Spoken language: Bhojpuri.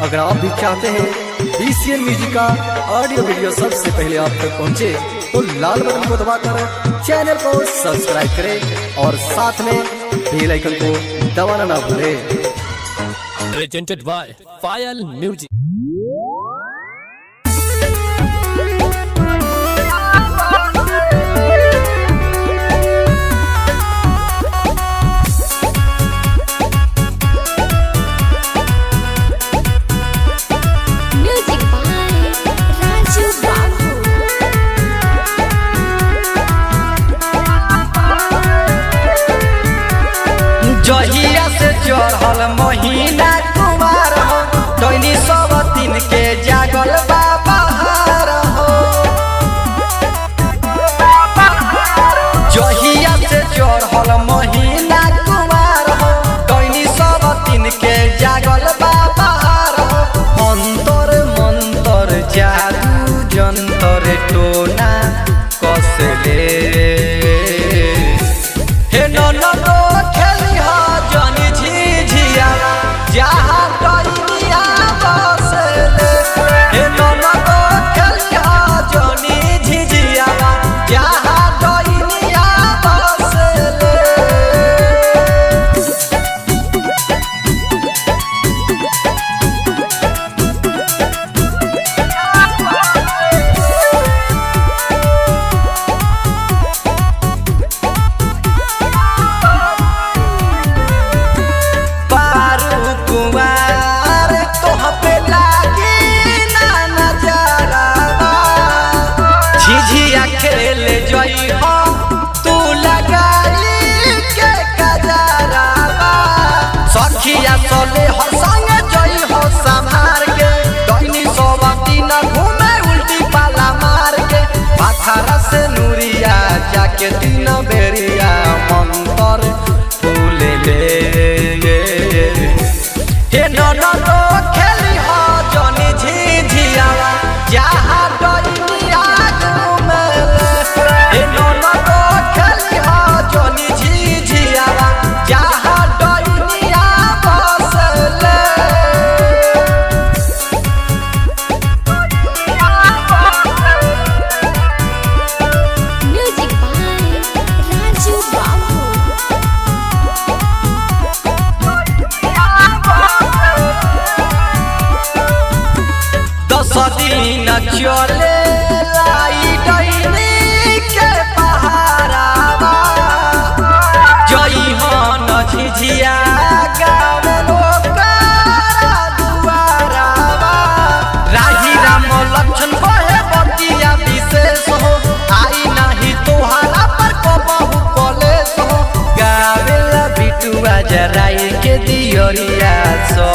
अगर आप भी चाहते हैं BCN म्यूजिक का ऑडियो वीडियो सबसे पहले आप तक पहुंचे तो लाल बटन को दबाकर चैनल को सब्सक्राइब करें और साथ में बेल आइकन को दबाना ना भूलें। Presented by File Music। जहिया से चढ़ल महीना कुमार हो दैनी सब दिन के जागल बाबहार हो। जहिया से चढ़ल महीना कुमार हो दैनी सब दिन के जागल बाबहार हो। अंतर मंतर जादू जंतर टोना कसले हे ननदो झिझिया खेल जई हो तू लगाई के कजरावा सखिया चले हो संग जई हो संभार के दैनी सब दिन घूमे उल्टी पाला मार के पाथरा से नूरिया जाके दिन बेरिया मंतर फूले ले हे ननदो खेली हो जनी झिझियावा जहाँ दिन चले लाई दैनी के पहारावा जई हन झिझिया गाँव लोकारा दुआरावा राही राम लक्षण बहे बतिया विशेष हो आई नहीं तोहारा पर कबहू कलेश हो गावेला बिटुआ जराई के दियरिया सो